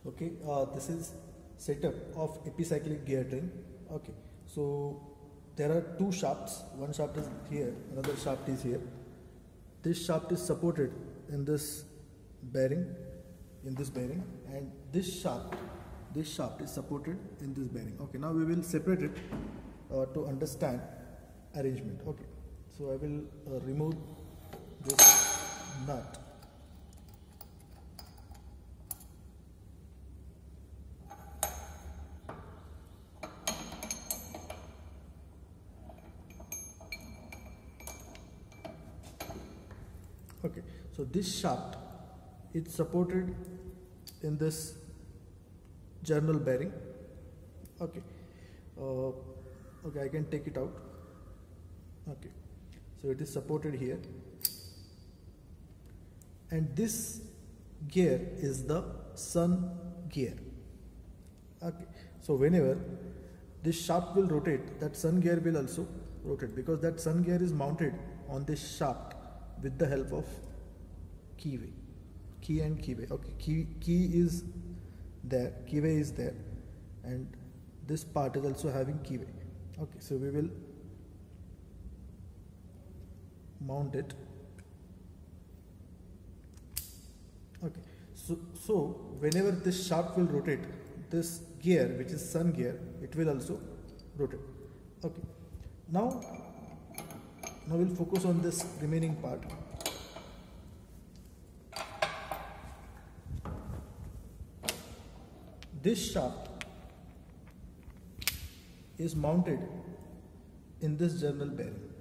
Okay, this is setup of epicyclic gear train. Okay, so there are two shafts. One shaft is here, another shaft is here. This shaft is supported in this bearing, and this shaft is supported in this bearing. Okay, now we will separate it to understand arrangement. Okay, so I will remove this nut. Okay, so this shaft is supported in this journal bearing. Okay, okay, I can take it out. Okay, so it is supported here, and this gear is the sun gear. Okay, so whenever this shaft will rotate, that sun gear will also rotate, because that sun gear is mounted on this shaft with the help of keyway, key and keyway. Okay, key is there, keyway is there, and this part is also having keyway. Okay, so we will mount it. Okay, so whenever this shaft will rotate, this gear, which is sun gear, it will also rotate. Okay, now we'll focus on this remaining part. This shaft is mounted in this journal bearing.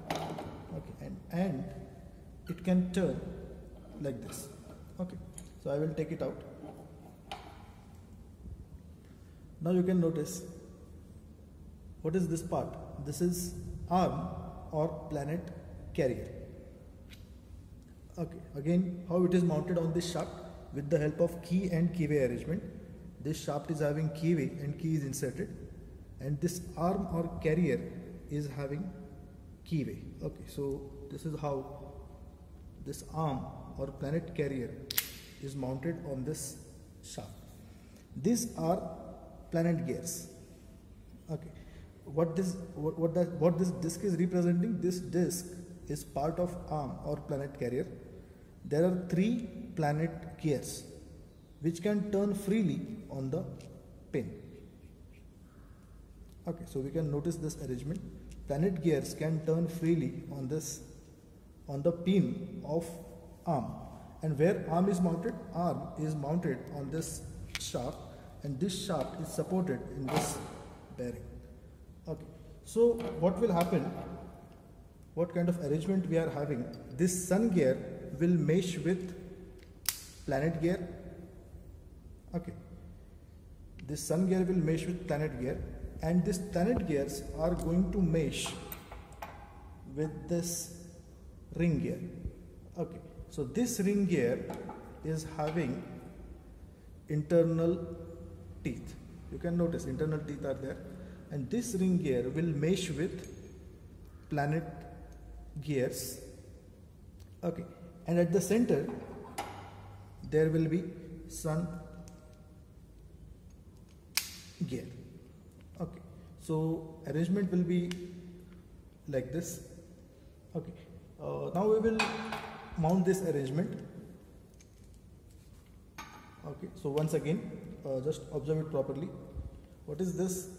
Okay, and it can turn like this. Okay, so I will take it out. Now you can notice, what is this part? This is arm or planet carrier. Okay, again, how it is mounted on this shaft? With the help of key and keyway arrangement. This shaft is having keyway and key is inserted, and this arm or carrier is having keyway. Okay, so this is how this arm or planet carrier is mounted on this shaft. These are planet gears. Okay, what this disc is representing? This disc is part of arm or planet carrier. There are 3 planet gears which can turn freely on the pin. Okay, so we can notice this arrangement. Planet gears can turn freely on the pin of arm, and where arm is mounted on this shaft, and this shaft is supported in this bearing. Okay, so what will happen? What kind of arrangement we are having? This sun gear will mesh with planet gear. Okay, this sun gear will mesh with planet gear, and these planet gears are going to mesh with this ring gear. Okay, so this ring gear is having internal teeth. You can notice internal teeth are there, and this ring gear will mesh with planet gears. Okay, and at the center there will be sun gear. Okay, so arrangement will be like this. Okay, now we will mount this arrangement. Okay, so once again, just observe it properly. What is this?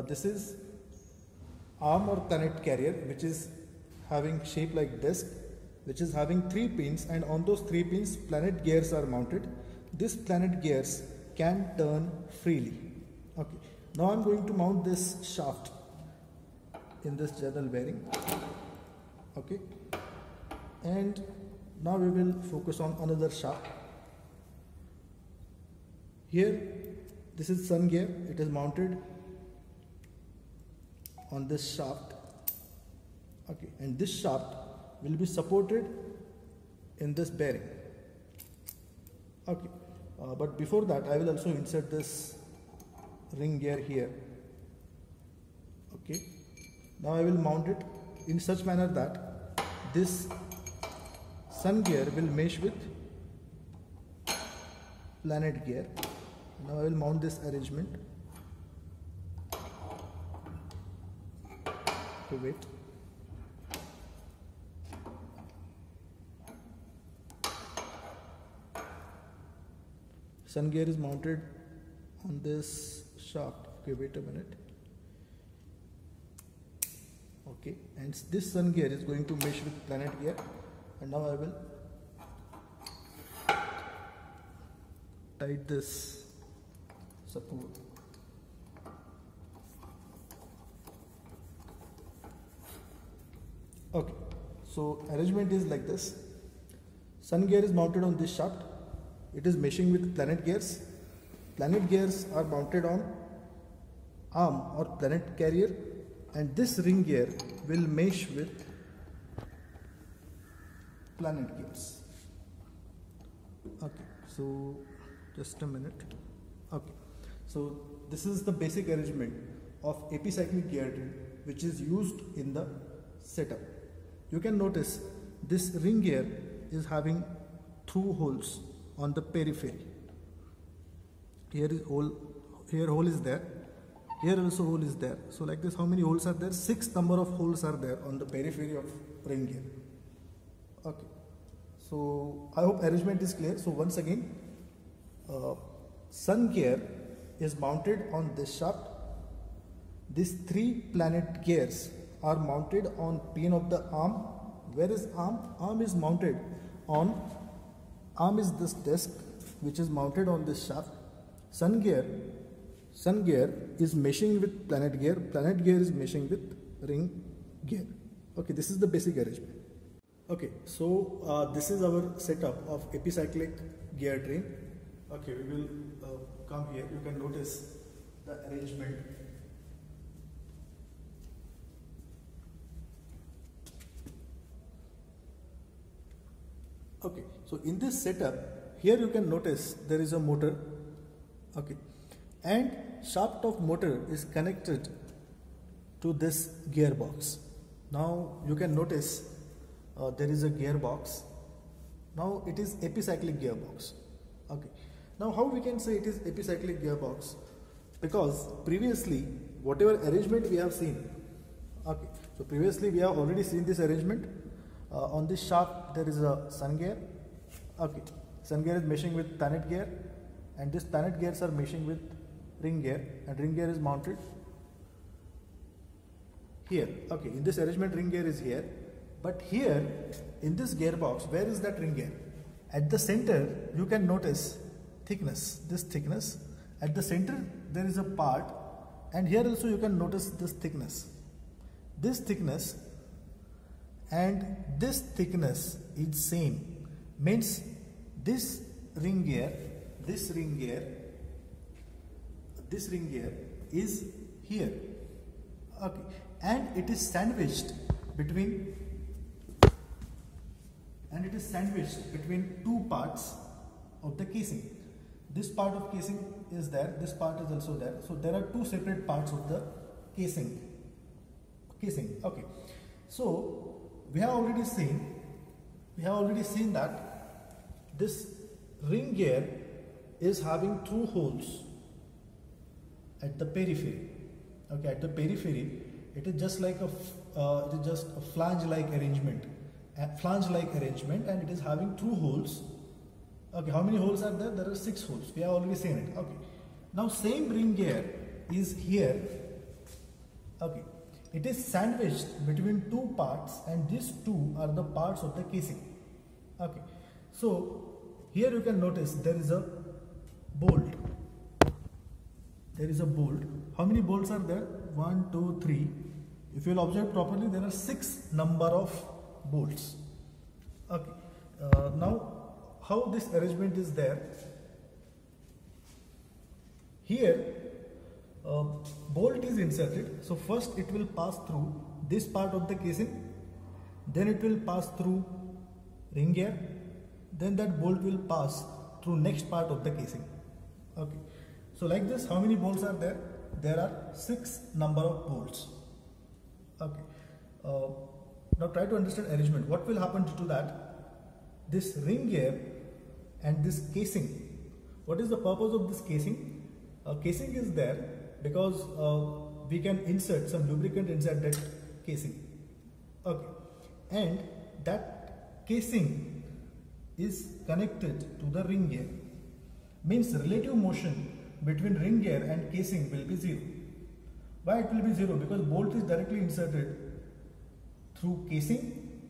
This is arm or planet carrier, which is having shape like disc, which is having 3 pins, and on those 3 pins planet gears are mounted. These planet gears can turn freely. Okay, now I am going to mount this shaft in this journal bearing. Okay, and now we will focus on another shaft. Here, this is sun gear. It is mounted on this shaft. Okay, and this shaft will be supported in this bearing. Okay, but before that I will also insert this ring gear here. Okay, now I will mount it in such manner that this sun gear will mesh with planet gear. Now I will mount this arrangement. Okay, wait. Sun gear is mounted on this shaft. Okay, wait a minute. Okay, and this sun gear is going to mesh with planet gear, and now I will tight this support. Okay, so arrangement is like this. Sun gear is mounted on this shaft. It is meshing with planet gears. Planet gears are mounted on arm or planet carrier, and this ring gear will mesh with planet gears. Okay, so just a minute. Okay, so this is the basic arrangement of epicyclic gear train which is used in the setup. You can notice this ring gear is having through holes on the periphery. Here is hole, here hole is there, here also hole is there. So like this, how many holes are there? 6 number of holes are there on the periphery of ring gear. Okay, so I hope arrangement is clear. So once again, sun gear is mounted on this shaft. These 3 planet gears are mounted on pin of the arm. Where is arm? Arm is mounted on, arm is this disc which is mounted on this shaft. Sun gear is meshing with planet gear is meshing with ring gear. Okay, this is the basic arrangement. Okay, so this is our setup of epicyclic gear train. Okay, we will come here. You can notice the arrangement. Okay, so in this setup, here you can notice there is a motor. Okay, and shaft of motor is connected to this gearbox. Now you can notice there is a gearbox. Now it is epicyclic gearbox. Okay, now how we can say it is epicyclic gearbox? Because previously whatever arrangement we have seen, okay, so previously we have already seen this arrangement. On this shaft there is a sun gear. Okay, sun gear is meshing with planet gear, and this planet gears are meshing with ring gear, and ring gear is mounted here. Okay, in this arrangement ring gear is here, but here in this gearbox, where is that ring gear? At the center you can notice thickness, this thickness. At the center there is a part, and here also you can notice this thickness. This thickness and this thickness is same, means this ring gear is here. Okay, and it is sandwiched between two parts of the casing. This part of casing is there, this part is also there. So there are two separate parts of the casing. Okay, so we have already seen that this ring gear is having through holes at the periphery. Okay, at the periphery it is just like a flange-like arrangement, and it is having through holes. Okay, how many holes are there? There are 6 holes. We have already seen it. Okay, now same ring gear is here. Okay, it is sandwiched between two parts, and these two are the parts of the casing. Okay, so here you can notice there is a bolt. How many bolts are there? 1, 2, 3. If you will observe properly, there are 6 number of bolts. Okay, now how this arrangement is there? Here bolt is inserted. So first it will pass through this part of the casing, then it will pass through ring gear, then that bolt will pass through next part of the casing. Okay, so like this, how many bolts are there? There are 6 number of bolts. Okay, now try to understand arrangement. What will happen due to that? This ring gear and this casing What is the purpose of this casing? Casing is there because we can insert some lubricant inside that casing. Okay, and that casing is connected to the ring gear. Means relative motion between ring gear and casing will be zero. Why it will be zero? Because bolt is directly inserted through casing,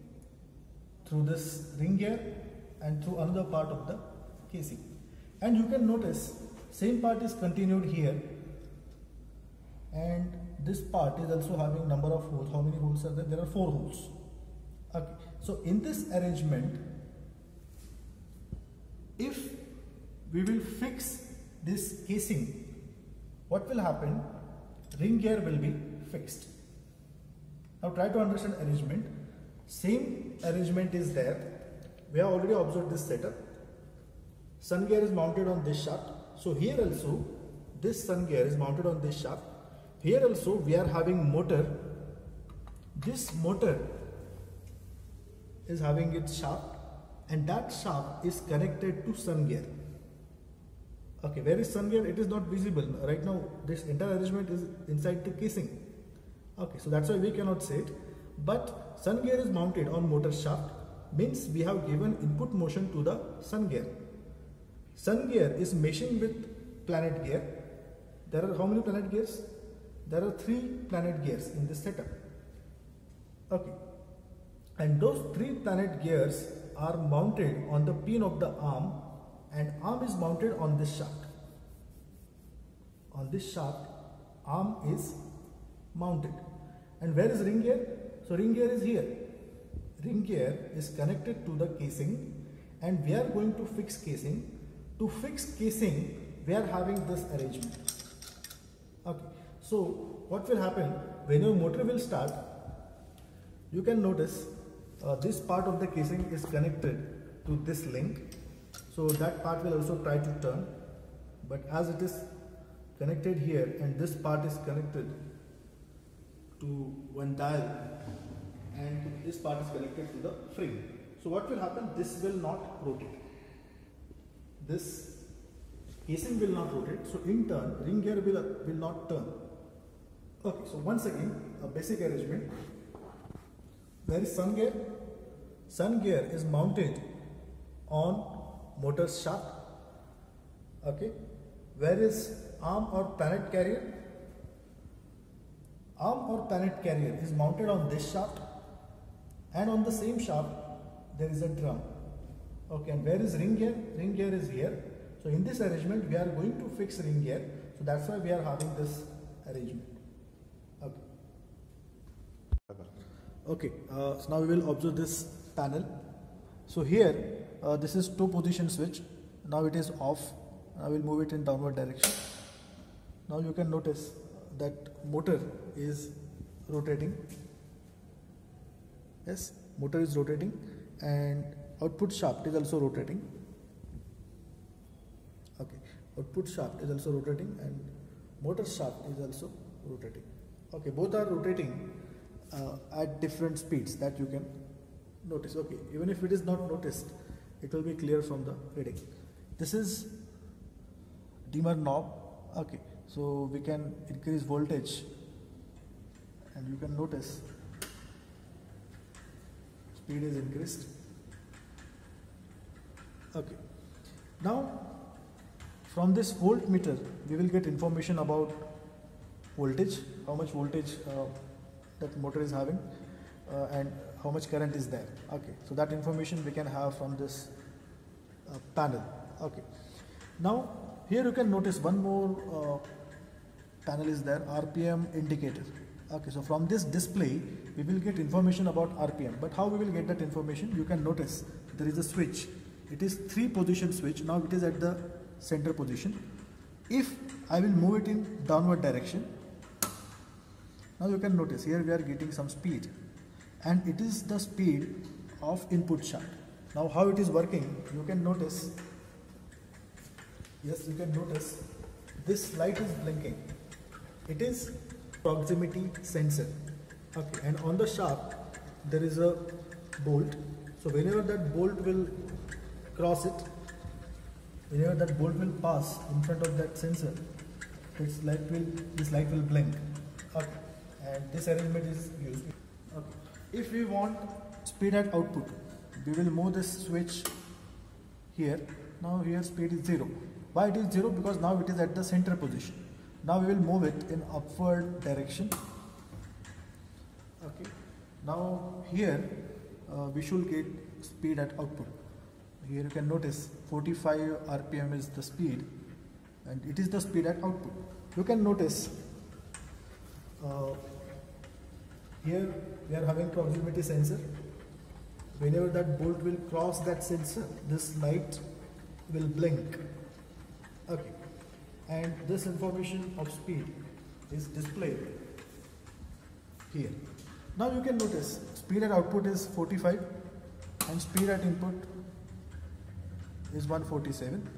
through this ring gear, and through another part of the casing. And you can notice same part is continued here, and this part is also having number of holes. How many holes are there? There are 4 holes. Okay. So in this arrangement, if we will fix this casing, what will happen? Ring gear will be fixed. Now try to understand arrangement. Same arrangement is there. We have already observed this setup. Sun gear is mounted on this shaft. So here also this sun gear is mounted on this shaft. Here also we are having motor. This motor is having its shaft, and that shaft is connected to sun gear. Okay, where is sun gear? It is not visible. Right now this entire arrangement is inside the casing. Okay, so that's why we cannot say it. But sun gear is mounted on motor shaft, means we have given input motion to the sun gear. Sun gear is meshing with planet gear. There are how many planet gears? There are 3 planet gears in this setup. Okay, and those 3 planet gears are mounted on the pin of the arm, and arm is mounted on this shaft. On this shaft, arm is mounted. And where is ring gear? So ring gear is here. Ring gear is connected to the casing, and we are going to fix casing. To fix casing, we are having this arrangement. Okay. So what will happen when your motor will start? You can notice this part of the casing is connected to this link. So that part will also try to turn, but as it is connected here and this part is connected to one dial and this part is connected to the frame. So what will happen? This will not rotate. This casing will not rotate. So in turn, ring gear will not turn. Okay, so once again, a basic arrangement. Where is sun gear? Sun gear is mounted on motor shaft. Okay, where is arm or planet carrier? Arm or planet carrier is mounted on this shaft, and on the same shaft there is a drum. Okay, and where is ring gear? Ring gear is here. So in this arrangement we are going to fix ring gear. So that's why we are having this arrangement. Okay, so now we will observe this panel. So here this is 2 position switch. Now it is off. I will move it in downward direction. Now you can notice that motor is rotating. Yes, motor is rotating, and output shaft is also rotating. Okay, output shaft is also rotating and motor shaft is also rotating. Okay, both are rotating at different speeds that you can notice. Okay, even if it is not noticed, it will be clear from the reading. This is dimmer knob. Okay, so we can increase voltage, and you can notice speed is increased. Okay, now from this voltmeter we will get information about voltage, how much voltage that motor is having, and how much current is there. Okay, so that information we can have from this panel. Okay, now here you can notice one more panel is there, RPM indicator. Okay, so from this display we will get information about RPM, but how we will get that information? You can notice there is a switch. It is 3 position switch. Now it is at the center position. If I will move it in downward direction, now you can notice here we are getting some speed, and it is the speed of input shaft. Now how it is working, you can notice, yes, you can notice this light is blinking. It is proximity sensor. Okay, and on the shaft there is a bolt. So whenever that bolt will cross it, whenever that bolt will pass in front of that sensor, this light will blink. Okay. And this arrangement is used. Okay. If we want speed at output, we will move this switch here. Now here speed is 0. Why it is 0? Because now it is at the center position. Now we will move it in upward direction. Okay. Now here we should get speed at output. Here you can notice 45 RPM is the speed, and it is the speed at output. You can notice here we are having proximity sensor. Whenever that bolt will cross that sensor, this light will blink. Okay. And this information of speed is displayed here. Now you can notice speed at output is 45 and speed at input is 147.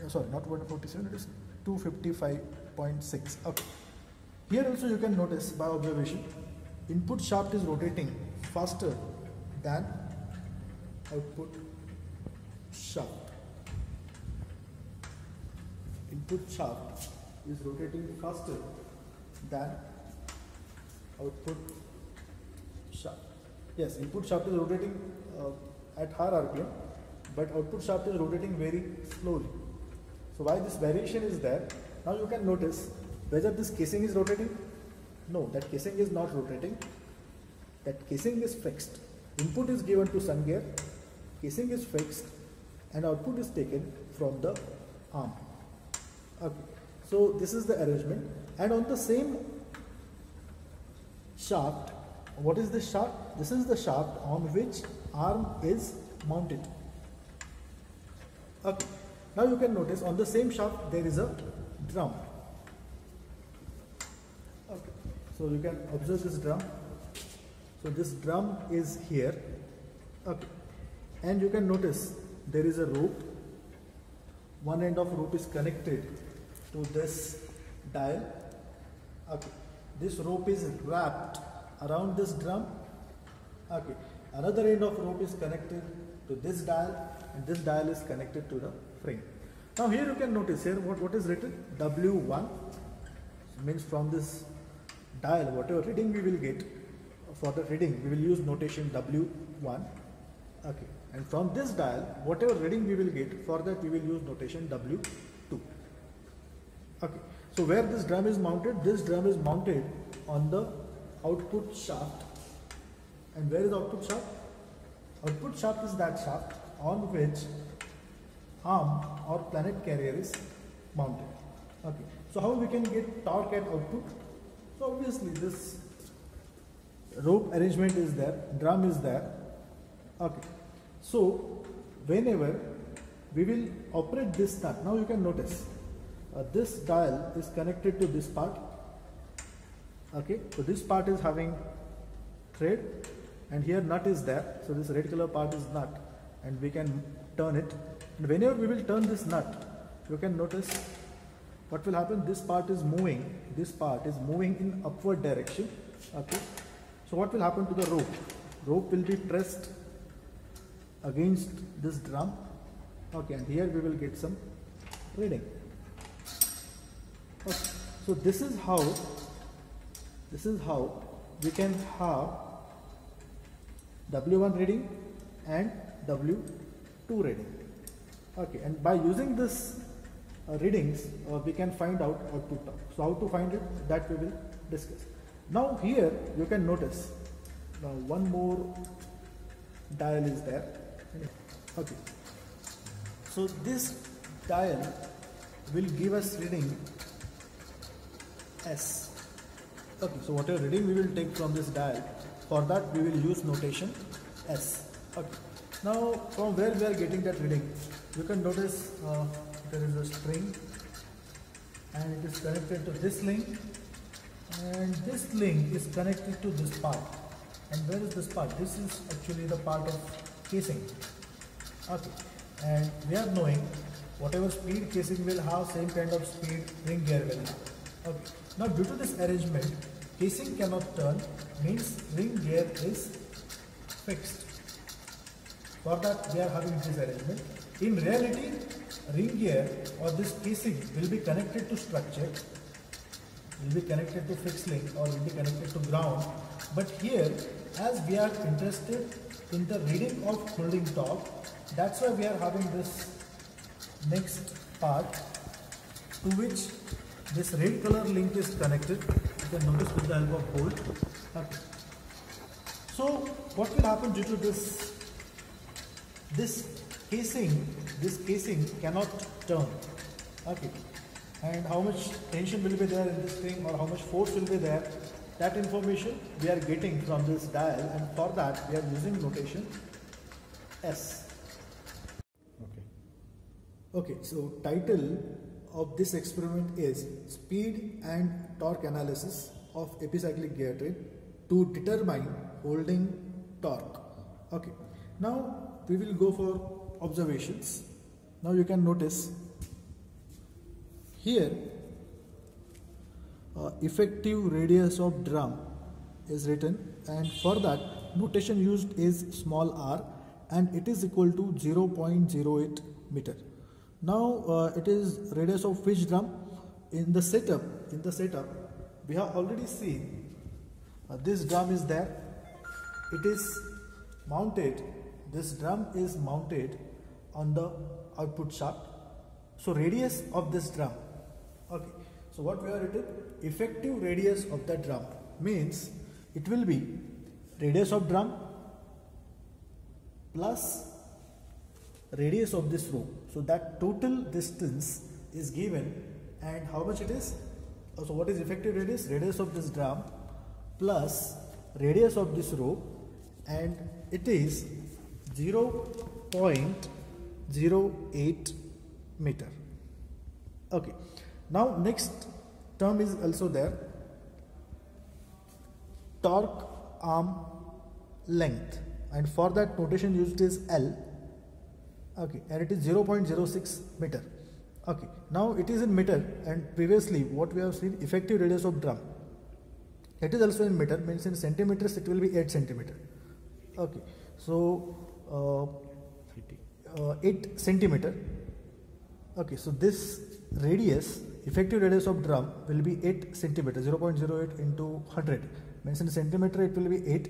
Sorry, not 147, it is 255.6. Okay. Here also you can notice by observation, input shaft is rotating faster than output shaft. Input shaft is rotating faster than output shaft. Yes, input shaft is rotating at higher RPM, but output shaft is rotating very slowly. So why this variation is there? Now you can notice whether this casing is rotating. No, that casing is not rotating. That casing is fixed. Input is given to sun gear, casing is fixed, and output is taken from the arm. Okay. So this is the arrangement, and on the same shaft, what is this shaft? This is the shaft on which arm is mounted. Okay. Now you can notice on the same shaft there is a drum. Okay. So you can observe this drum. So this drum is here. Okay. And you can notice there is a rope. One end of rope is connected to this dial. Okay. This rope is wrapped around this drum. Okay. Another end of rope is connected to this dial, and this dial is connected to the frame. Now here you can notice here what is written, W1, means from this dial whatever reading we will get, for the reading we will use notation W1. Okay. And from this dial whatever reading we will get, for that we will use notation W2. Okay. So where this drum is mounted on the output shaft. And where is output shaft? Output shaft is that shaft on which arm or planet carrier is mounted. Okay. So how we can get torque at output? So obviously this rope arrangement is there, drum is there. Okay. So whenever we will operate this nut, now you can notice this dial is connected to this part. Okay. So this part is having thread, and here nut is there. So this red color part is nut, and we can turn it. And whenever we will turn this nut, you can notice what will happen. This part is moving. This part is moving in upward direction. Okay. So what will happen to the rope? Rope will be pressed against this drum. Okay. And here we will get some reading. Okay. So this is how we can have W1 reading and W2 reading. Okay, and by using this readings, we can find out output torque. So how to find it, that we will discuss. Now here you can notice one more dial is there. Okay, so this dial will give us reading S. Okay, so whatever reading we will take from this dial, for that we will use notation S. Okay. Now from where we are getting that reading, you can notice there is a string, and it is connected to this link, and this link is connected to this part. And where is this part? This is actually the part of casing. Okay. And we are knowing whatever speed casing will have, same kind of speed ring gear will have. Okay. Now due to this arrangement, casing cannot turn, means ring gear is fixed. For that we are having this arrangement. In reality, ring gear or this casing will be connected to structure, will be connected to fixed link or will be connected to ground. But here, as we are interested in the reading of holding torque, that's why we are having this next part to which this red color link is connected. You can notice with the help of bolt. Okay. So what will happen due to this casing cannot turn. Okay. And how much tension will be there in this thing or how much force will be there, that information we are getting from this dial, and for that we are using notation S. Okay, so title of this experiment is Speed and Torque Analysis of Epicyclic Gear Train to determine holding torque. Okay, now we will go for observations. Now you can notice here effective radius of drum is written, and for that notation used is small r, and it is equal to 0.08 meter. Now it is radius of which drum? In the setup we have already seen this drum is there. It is mounted, this drum is mounted on the output shaft. So radius of this drum. Okay, so what we have written, effective radius of the drum means it will be radius of drum plus radius of this rope. So that total distance is given, and how much it is? So what is effective radius? Radius of this drum plus radius of this rope, and it is 0.08 meter. Okay, now next term is also there, torque arm length, and for that notation used is L. Okay, and it is 0.06 meter. Okay, now it is in meter, and previously what we have seen, effective radius of drum, it is also in meter, means in centimeters it will be 8 centimeter. Okay, so 8 centimeter. Okay, so this radius, effective radius of drum will be 8 centimeter. 0.08 into 100 means in centimeter it will be 8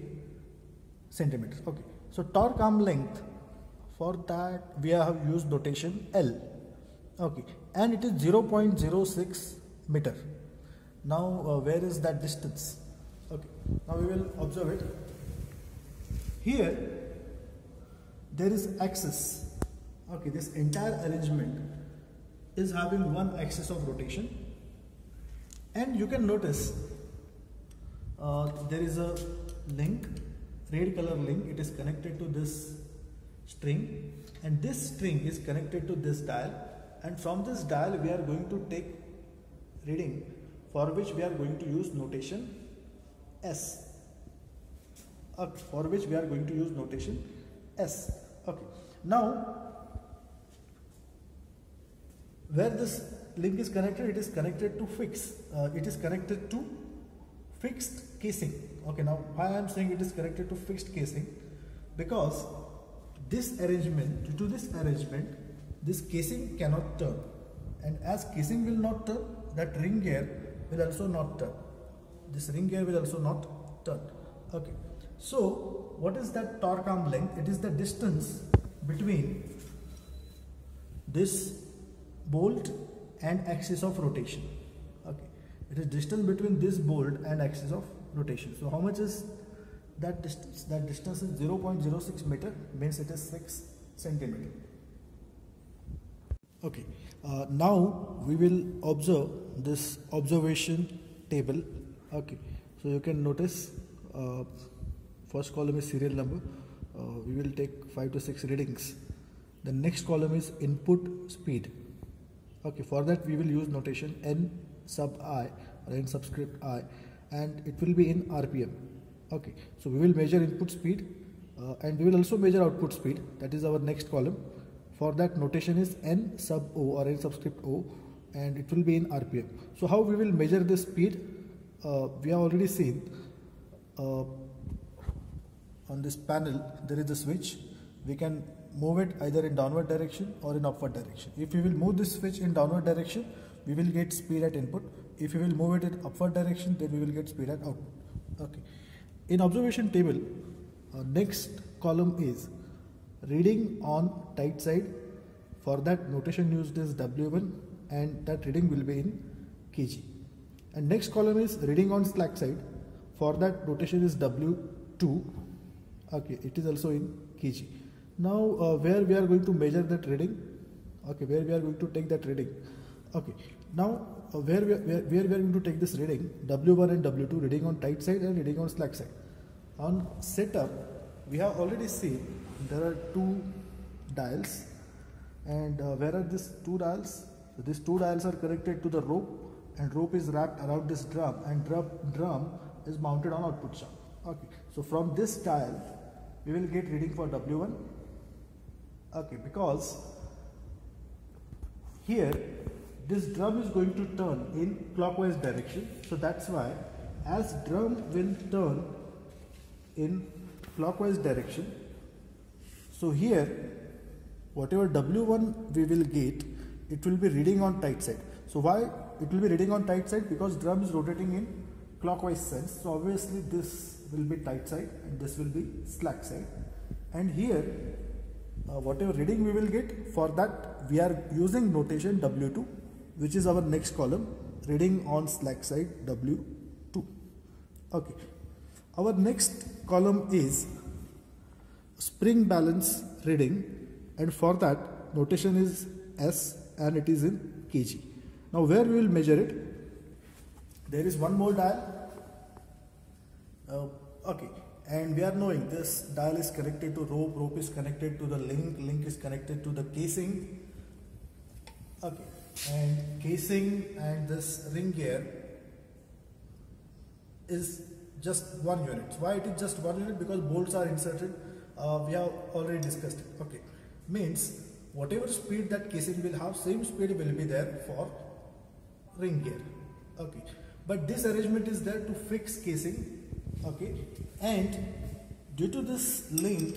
centimeters. Okay, so torque arm length, for that we have used notation L. Okay, and it is 0.06 meter. Now where is that distance? Okay, now we will observe it. Here there is axis. Okay, this entire arrangement is having one axis of rotation, and you can notice there is a link, red color link. It is connected to this string, and this string is connected to this dial, and from this dial we are going to take reading, for which we are going to use notation S. For which we are going to use notation S. Okay, now where this link is connected, it is connected to fixed casing. Okay, now why I am saying it is connected to fixed casing, because this arrangement, due to this arrangement, this casing cannot turn, and as casing will not turn, that ring gear will also not turn. This ring gear will also not turn. Okay, so what is that torque arm length? It is the distance between this bolt and axis of rotation. Okay, it is distance between this bolt and axis of rotation. So how much is that distance? That distance is 0.06 meter, means it is 6 centimeter. Okay, now we will observe this observation table. Okay, so you can notice first column is serial number. We will take 5 to 6 readings. The next column is input speed. Okay, for that we will use notation N sub I or N subscript I, and it will be in RPM. Okay, so we will measure input speed and we will also measure output speed. That is our next column. For that notation is N sub O or N subscript O, and it will be in RPM. So how we will measure the speed? We have already seen on this panel there is a switch. We can move it either in downward direction or in upward direction. If we will move this switch in downward direction, we will get speed at input. If we will move it in upward direction, then we will get speed at output. Okay. In observation table, next column is reading on tight side. For that, notation used is W1, and that reading will be in kg. And next column is reading on slack side. For that, notation is W2. Okay, it is also in kg. Now, where we are going to measure that reading? Okay, where we are going to take that reading? Okay, now where we are going to take this reading? W1 and W2, reading on tight side and reading on slack side. On setup, we have already seen there are two dials, and where are these two dials? So these two dials are connected to the rope, and rope is wrapped around this drum, and drum is mounted on output shaft. Okay, so from this dial we will get reading for W1. Okay, because here this drum is going to turn in clockwise direction, so that's why as drum will turn in clockwise direction, so here whatever W1 we will get, it will be reading on tight side. So why it will be reading on tight side? Because drum is rotating in clockwise sense, so obviously this will be tight side and this will be slack side. And here whatever reading we will get, for that we are using notation W2, which is our next column, reading on slack side W2. Okay, our next column is spring balance reading, and for that notation is S and it is in kg. Now where we will measure it? There is one more dial. Okay, and we are knowing this dial is connected to rope, rope is connected to the link is connected to the casing. Okay, and casing and this ring gear is just 1 unit. Why it is just 1 unit? Because bolts are inserted. We have already discussed it. Okay, means whatever speed that casing will have, same speed will be there for ring gear. Okay, but this arrangement is there to fix casing. Okay, and due to this link,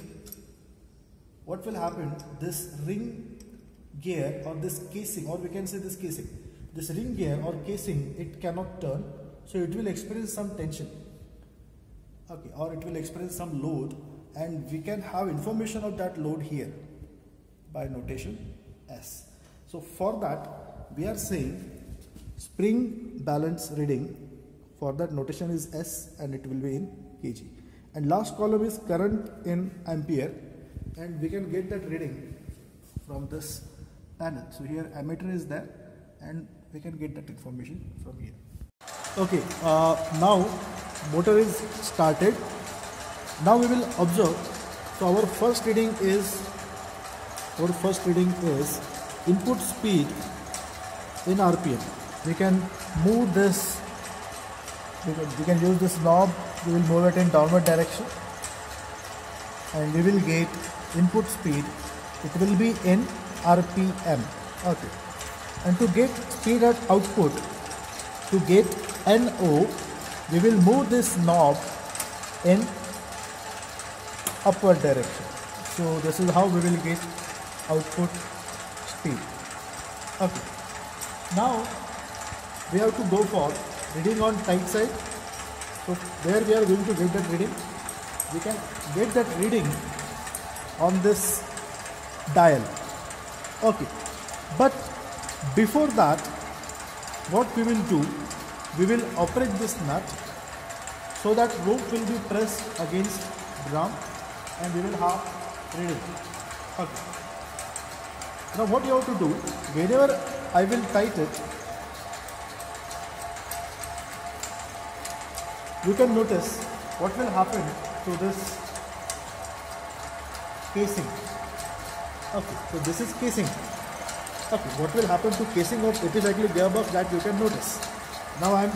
what will happen? This ring gear or this casing, or we can say this casing, this ring gear or casing, it cannot turn, so it will experience some tension. Okay, or it will experience some load, and we can have information of that load here by notation S. So for that we are saying spring balance reading. For that notation is S and it will be in kg. And last column is current in ampere, and we can get that reading from this panel. So here ammeter is there, and we can get that information from here. Okay, now motor is started. Now we will observe. So our first reading is input speed in RPM. We can move this. We can use this knob. We will move it in downward direction, and we will get input speed. It will be in RPM. Okay, and to get speed at output, to get NO, we will move this knob in upward direction. So this is how we will get output speed. Okay, now we have to go for reading on tight side. So where we are going to get that reading? We can get that reading on this dial. Okay, but before that, what we will do, we will operate this nut so that rope will be pressed against drum and we will have reading. Okay, now what you have to do, whenever I will tighten it, you can notice what will happen to this casing. Okay, so this is casing. Okay, what will happen to casing of epicyclic gearbox, that you can notice. Now I am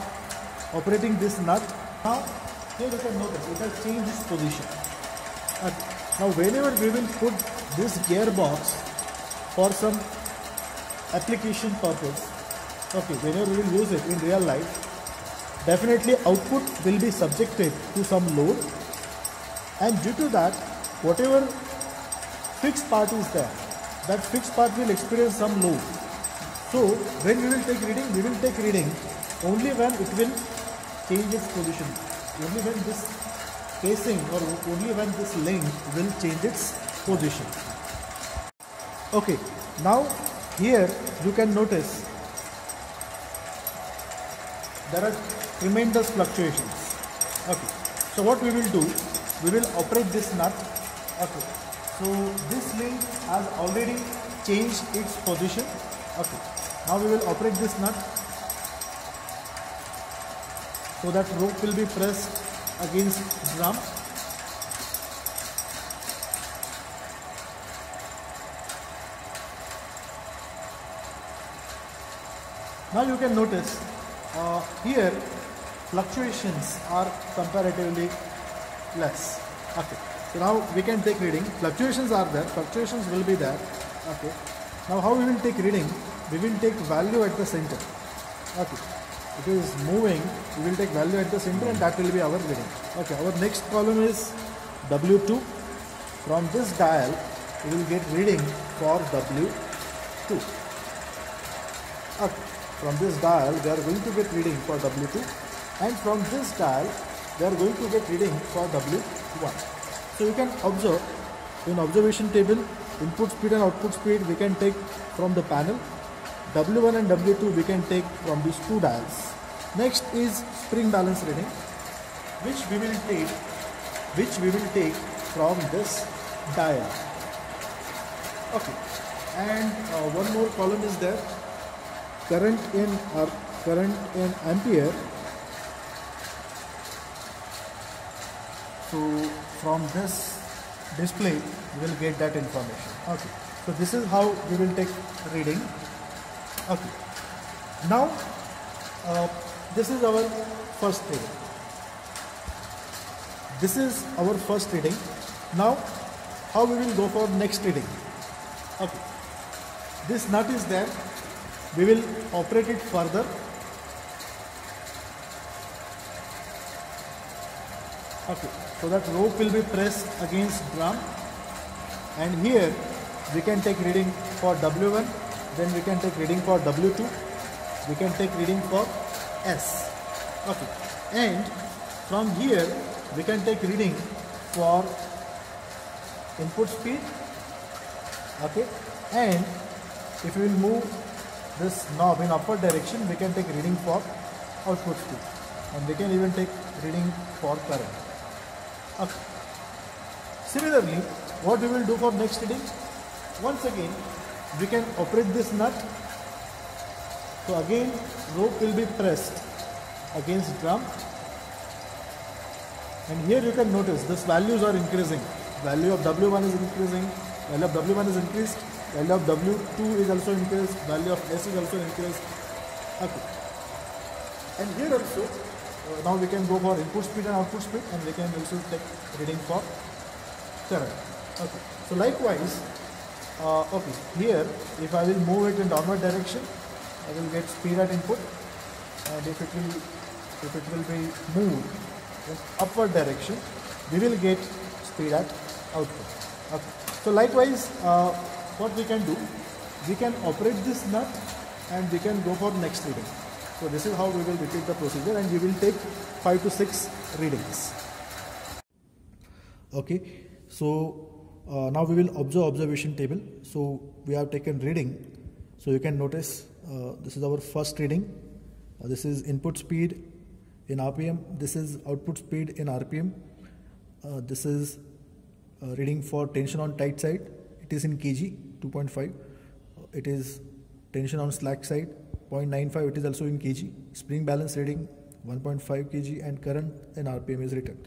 operating this nut. Now here you can notice it has changed its position. Now whenever we will put this gearbox for some application purpose, okay, whenever we will use it in real life, definitely output will be subjected to some load, and due to that whatever fixed part is there. That fixed part will experience some load. So when we will take reading, we will take reading only when it will change its position. Only when this casing or only when this length will change its position. Okay, now here you can notice there are tremendous fluctuations. Okay, so what we will do, we will operate this nut. Okay, so this link has already changed its position. Okay, now we will operate this nut so that rope will be pressed against drum. Now you can notice here fluctuations are comparatively less. Okay, so now we can take reading. Fluctuations are there, fluctuations will be there. Okay, now how we will take reading? We will take value at the center. Okay, it is moving, we will take value at the center and that will be our reading. Okay, our next column is W2. From this dial we will get reading for W2. Okay, from this dial we are going to get reading for W2, and from this dial we are going to get reading for W1. So you can observe in observation table, input speed and output speed we can take from the panel. W1 and W2 we can take from these two dials. Next is spring balance reading, which we will take from this dial. Okay, and one more column is there, current in ampere. So from this display we will get that information. Okay, so this is how we will take reading. Okay, now this is our first reading. This is our first reading. Now how we will go for next reading? Okay, this nut is there, we will operate it further. Okay, so that rope will be pressed against drum, and here we can take reading for W1, then we can take reading for W2, we can take reading for S. Okay, and from here we can take reading for input speed. Okay, and if we will move this knob in upward direction, we can take reading for output speed, and we can even take reading for current. Okay. Similarly, what we will do for next reading? Once again, we can operate this nut. So again, rope will be pressed against drum, and here you can notice these values are increasing. Value of W1 is increasing, value of W1 is increased, value of W2 is also increased, value of S is also increased. Okay, and here also now we can go for input speed and output speed, and we can also take reading for current. Okay, so likewise, okay, here if I will move it in downward direction, I will get speed at input, and if it will be moved in upward direction, we will get speed at output. Okay, so likewise, what we can do, we can operate this nut and we can go for next reading. So this is how we will repeat the procedure, and we will take 5 to 6 readings. Okay, so now we will observe observation table. So we have taken reading. So you can notice this is our first reading. This is input speed in RPM. This is output speed in RPM. This is reading for tension on tight side. It is in kg, 2.5. It is tension on slack side, 0.95. It is also in kg. Spring balance reading 1.5 kg, and current in RPM is written.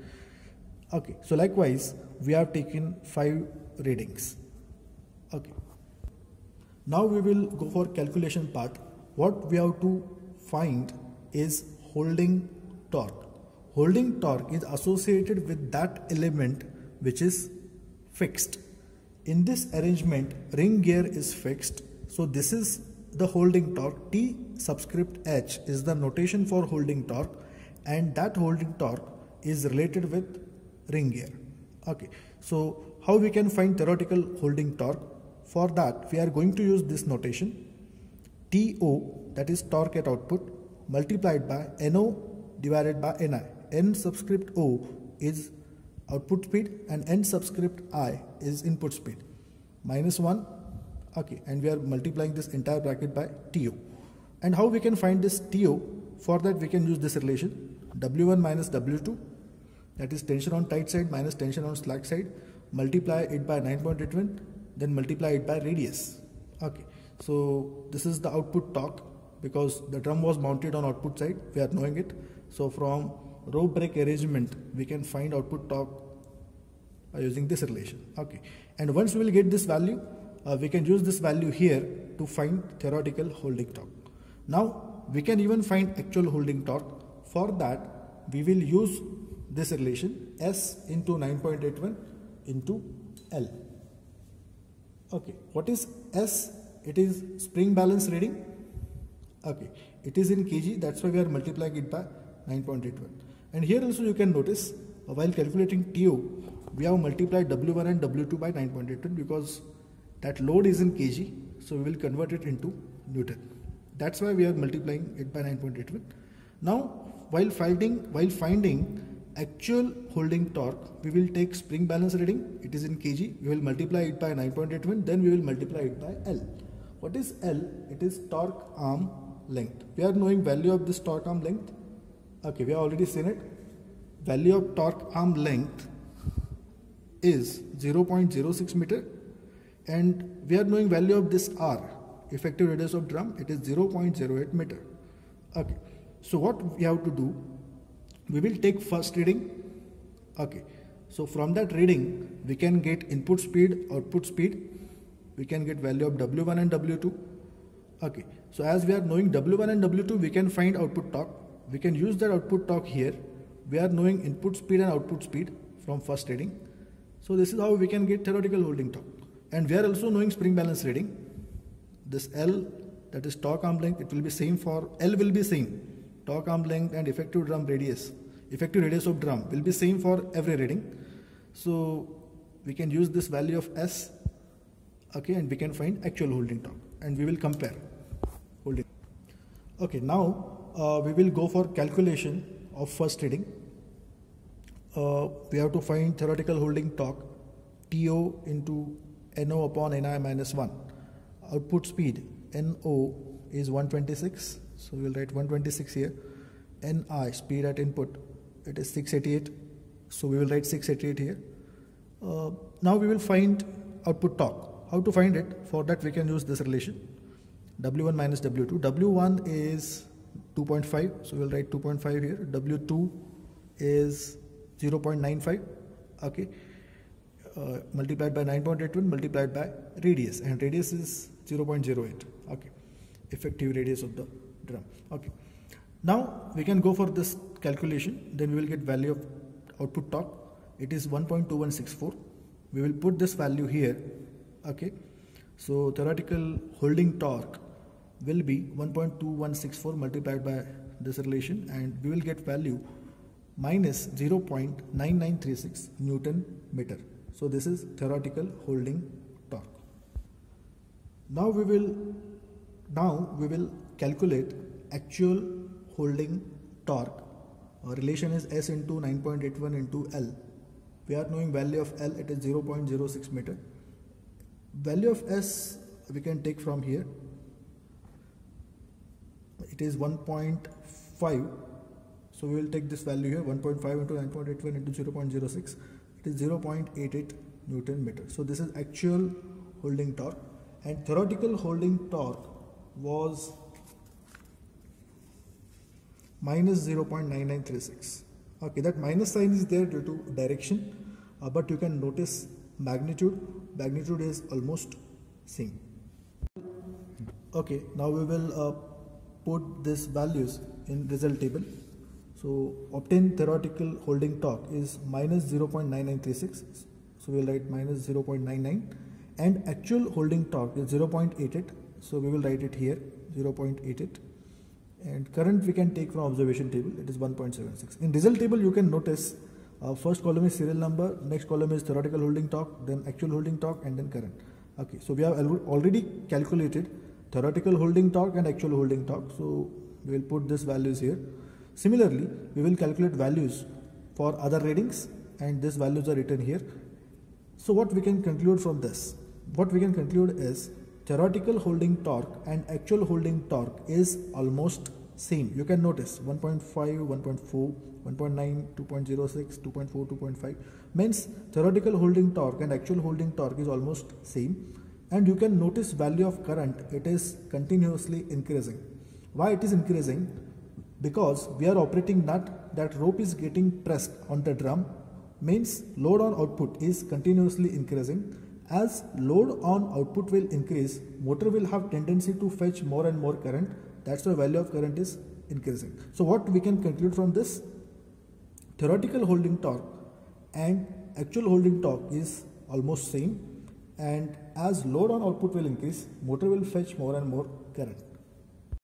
Okay, so likewise we have taken 5 readings. Okay, now we will go for calculation part. What we have to find is holding torque. Holding torque is associated with that element which is fixed. In this arrangement, ring gear is fixed. So this is the holding torque. T subscript H is the notation for holding torque, and that holding torque is related with ring gear. Okay, so how we can find theoretical holding torque? For that, we are going to use this notation. TO, that is torque at output, multiplied by NO divided by NI. N subscript O is output speed and N subscript I is input speed. -1, okay, and we are multiplying this entire bracket by TO. And how we can find this TO? For that we can use this relation, W1 minus W2, that is tension on tight side minus tension on slack side, multiply it by 9.81, then multiply it by radius. Okay, so this is the output torque, because the drum was mounted on output side, we are knowing it. So from rope brake arrangement we can find output torque by using this relation. Okay, and once we will get this value, we can use this value here to find theoretical holding torque. Now we can even find actual holding torque. For that we will use this relation, S into 9.81 into L. Okay, what is S? It is spring balance reading. Okay, it is in kg, that's why we are multiplying it by 9.81. And here also you can notice, while calculating TO, we have multiplied W1 and W2 by 9.81 because that load is in kg, so we will convert it into Newton. That's why we are multiplying it by 9.81. Now, while finding actual holding torque, we will take spring balance reading, it is in kg, we will multiply it by 9.81, then we will multiply it by L. What is L? It is torque arm length. We are knowing value of this torque arm length. Okay, we have already seen it. Value of torque arm length is 0.06 meter, and we are knowing value of this R, effective radius of drum, it is 0.08 meter. Okay, so what we have to do, we will take first reading. Okay, so from that reading we can get input speed, output speed, we can get value of W1 and W2. Okay, so as we are knowing W1 and W2, we can find output torque. We can use that output torque here. We are knowing input speed and output speed from first reading. So this is how we can get theoretical holding torque. And we are also knowing spring balance reading. This L, that is torque arm length, it will be same for, L will be same. Torque arm length and effective radius of drum will be same for every reading. So we can use this value of S, okay, and we can find actual holding torque, and we will compare holding. Okay, now we will go for calculation of first reading. We have to find theoretical holding torque, TO into NO upon NI minus 1. Output speed, NO is 126, so we will write 126 here. NI, speed at input, it is 688, so we will write 688 here. Now we will find output torque. How to find it? For that we can use this relation, W1 minus W2. W1 is 2.5, so we will write 2.5 here. W2 is 0.95, okay, multiplied by 9.81 multiplied by radius, and radius is 0.08, okay, effective radius of the drum. Okay, now we can go for this calculation, then we will get value of output torque. It is 1.2164. We will put this value here. Okay, so theoretical holding torque will be 1.2164 multiplied by this relation, and we will get value minus 0.9936 Newton meter. So this is theoretical holding torque. Now we will calculate actual holding torque. Our relation is S into 9.81 into L. We are knowing value of L, it is 0.06 meter. Value of S we can take from here. It is 1.5. So we will take this value here, 1.5 into 9.81 into 0.06. It is 0.88 Newton meter. So this is actual holding torque, and theoretical holding torque was minus 0.9936. Okay, that minus sign is there due to direction, but you can notice magnitude is almost same. Okay, now we will put these values in result table. So obtained theoretical holding torque is minus 0.9936, so we will write minus 0.99, and actual holding torque is 0.88, so we will write it here, 0.88, and current we can take from observation table, it is 1.76. In result table you can notice First column is serial number, next column is theoretical holding torque, then actual holding torque, and then current. Okay, so we have already calculated theoretical holding torque and actual holding torque, so we will put these values here. Similarly, we will calculate values for other readings, and these values are written here. So what we can conclude from this? What we can conclude is theoretical holding torque and actual holding torque is almost same. You can notice 1.5, 1.4, 1.9, 2.06, 2.4, 2.5 means theoretical holding torque and actual holding torque is almost same. And you can notice value of current, it is continuously increasing. Why it is increasing? Because we are operating nut, that rope is getting pressed on the drum, means load on output is continuously increasing. As load on output will increase, motor will have tendency to fetch more and more current. That's why value of current is increasing. So what we can conclude from this? Theoretical holding torque and actual holding torque is almost same, and as load on output will increase, motor will fetch more and more current.